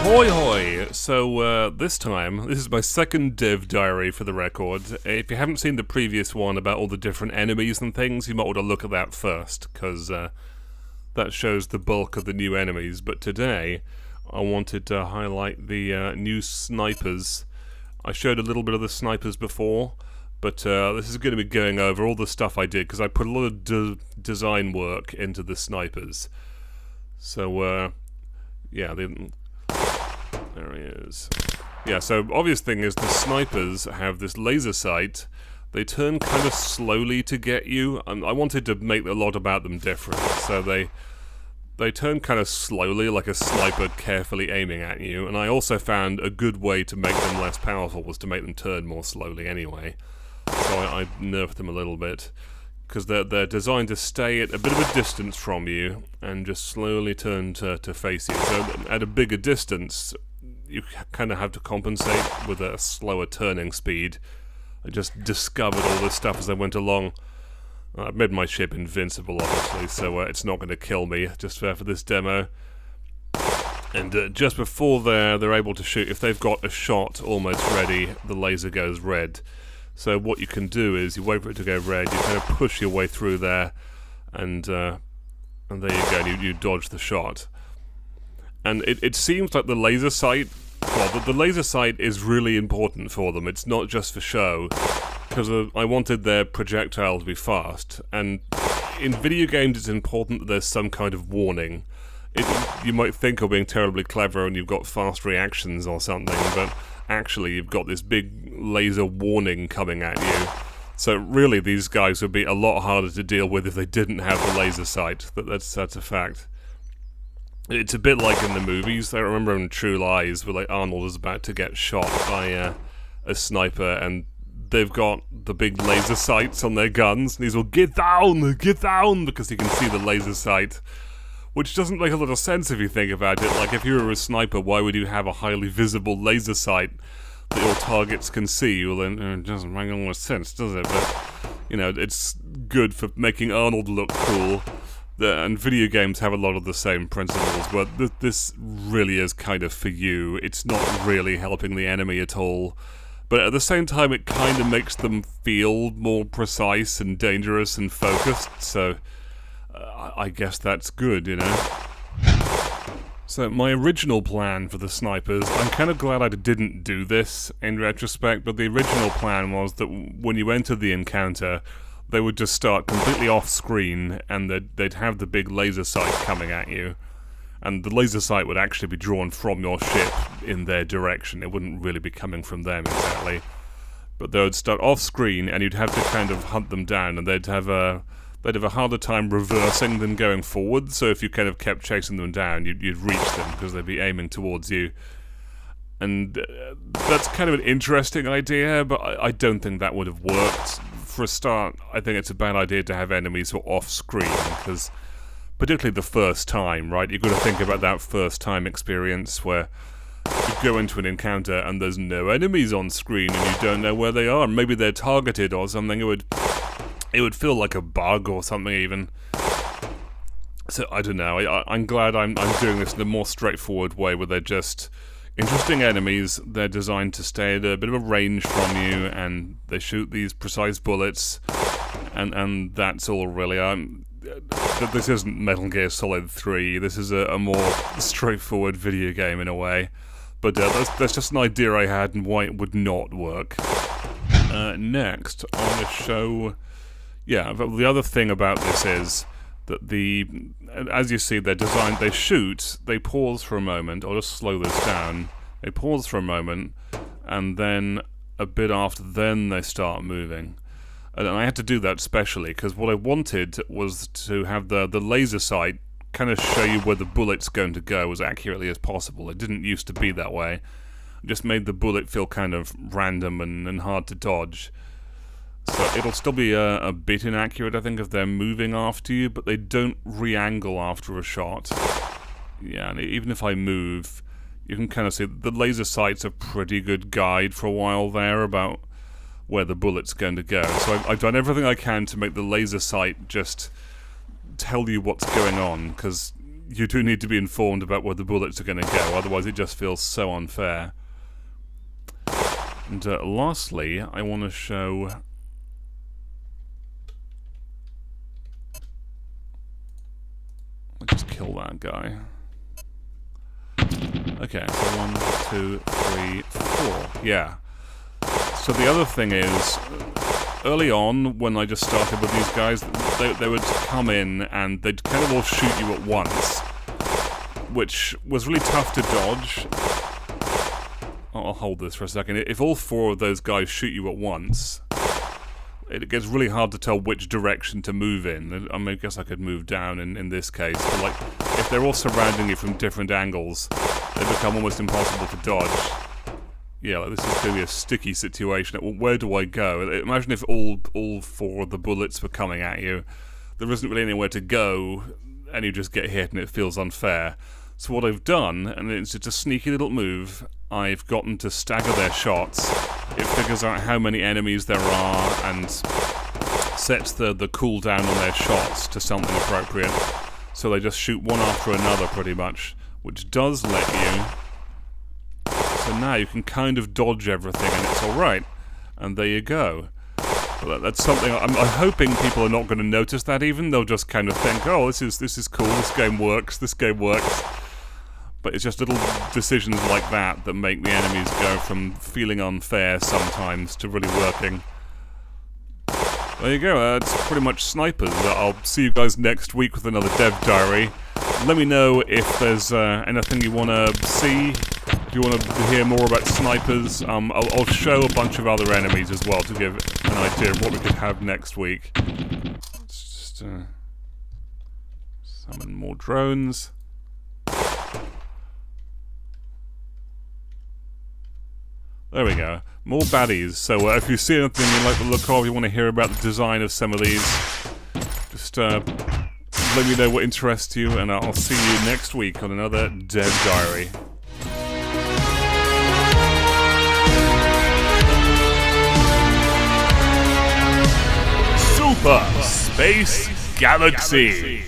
Ahoy hoy! So this time, this is my second dev diary for the record. If you haven't seen the previous one about all the different enemies and things, you might want to look at that first, because that shows the bulk of the new enemies. But today, I wanted to highlight the new snipers. I showed a little bit of the snipers before, but this is going to be going over all the stuff I did, because I put a lot of design work into the snipers. So, yeah, there he is. Yeah, so obvious thing is the snipers have this laser sight. They turn kind of slowly to get you. I wanted to make a lot about them different. So they turn kind of slowly, like a sniper carefully aiming at you. And I also found a good way to make them less powerful was to make them turn more slowly anyway. So I nerfed them a little bit, because they're designed to stay at a bit of a distance from you and just slowly turn to face you. So at a bigger distance, you kind of have to compensate with a slower turning speed. I just discovered all this stuff as I went along. I've made my ship invincible, obviously, so it's not going to kill me just for this demo. And just before they're able to shoot, if they've got a shot almost ready, the laser goes red. So what you can do is you wait for it to go red, you kind of push your way through there, and there you go, you dodge the shot. And it seems like the laser sight, well, the laser sight is really important for them. It's not just for show, because I wanted their projectile to be fast. And in video games, it's important that there's some kind of warning. You might think you're being terribly clever and you've got fast reactions or something, but actually you've got this big laser warning coming at you. So really, these guys would be a lot harder to deal with if they didn't have the laser sight. That's a fact. It's a bit like in the movies. I remember in True Lies, where like Arnold is about to get shot by a sniper, and they've got the big laser sights on their guns, and he's all, get down, because he can see the laser sight. Which doesn't make a lot of sense if you think about it. Like, if you were a sniper, why would you have a highly visible laser sight that your targets can see? Well, then it doesn't make a lot of sense, does it? But, you know, it's good for making Arnold look cool. And video games have a lot of the same principles, but this really is kind of for you. It's not really helping the enemy at all. But at the same time, it kind of makes them feel more precise and dangerous and focused, so I guess that's good, you know? So my original plan for the snipers, I'm kind of glad I didn't do this in retrospect, but the original plan was that when you enter the encounter, they would just start completely off-screen, and they'd have the big laser sight coming at you. And the laser sight would actually be drawn from your ship in their direction. It wouldn't really be coming from them, exactly. But they would start off-screen, and you'd have to kind of hunt them down, and they'd have a harder time reversing than going forward. So if you kind of kept chasing them down, you'd reach them, because they'd be aiming towards you. And that's kind of an interesting idea, but I don't think that would have worked. For a start, I think it's a bad idea to have enemies who are off-screen, because particularly the first time, right? You've got to think about that first-time experience where you go into an encounter and there's no enemies on screen and you don't know where they are. Maybe they're targeted or something. It would feel like a bug or something even. So I don't know. I'm glad I'm doing this in a more straightforward way, where they're just interesting enemies. They're designed to stay at a bit of a range from you, and they shoot these precise bullets, and that's all really. This isn't Metal Gear Solid 3. This is a more straightforward video game in a way. But that's just an idea I had and why it would not work. Next, I want to show. Yeah, the other thing about this is that as you see, they're designed, they shoot, they pause for a moment. I'll just slow this down. They pause for a moment, and then a bit after, then they start moving. And I had to do that specially, because what I wanted was to have the laser sight kind of show you where the bullet's going to go as accurately as possible. It didn't used to be that way. It just made the bullet feel kind of random and hard to dodge. So it'll still be a bit inaccurate, I think, if they're moving after you, but they don't re-angle after a shot. Yeah, and even if I move, you can kind of see the laser sight's a pretty good guide for a while there about where the bullet's going to go. So I've done everything I can to make the laser sight just tell you what's going on, because you do need to be informed about where the bullets are going to go, otherwise it just feels so unfair. And lastly, I want to show... I'll just kill that guy. Okay, so 1, 2, 3, 4. Yeah. So the other thing is, early on, when I just started with these guys, they would come in and they'd kind of all shoot you at once, which was really tough to dodge. I'll hold this for a second. If all 4 of those guys shoot you at once, it gets really hard to tell which direction to move in. I mean, I guess I could move down in this case, but like, if they're all surrounding you from different angles, they become almost impossible to dodge. Yeah, like, this is going to be a sticky situation. Where do I go? Imagine if all 4 of the bullets were coming at you. There isn't really anywhere to go, and you just get hit and it feels unfair. So what I've done, and it's just a sneaky little move, I've gotten to stagger their shots. It figures out how many enemies there are and sets the cooldown on their shots to something appropriate. So they just shoot one after another pretty much, which does let you... So now you can kind of dodge everything and it's alright. And there you go. But that's something I'm hoping people are not going to notice that even. They'll just kind of think, oh, this is cool, this game works. But it's just little decisions like that that make the enemies go from feeling unfair sometimes to really working. There you go, it's pretty much snipers. I'll see you guys next week with another Dev Diary. Let me know if there's anything you want to see. Do you want to hear more about snipers? I'll show a bunch of other enemies as well to give an idea of what we could have next week. Let's just summon more drones. There we go. More baddies. So if you see anything you like the look of, you want to hear about the design of some of these, just let me know what interests you, and I'll see you next week on another Dev Diary. Super Space Galaxy.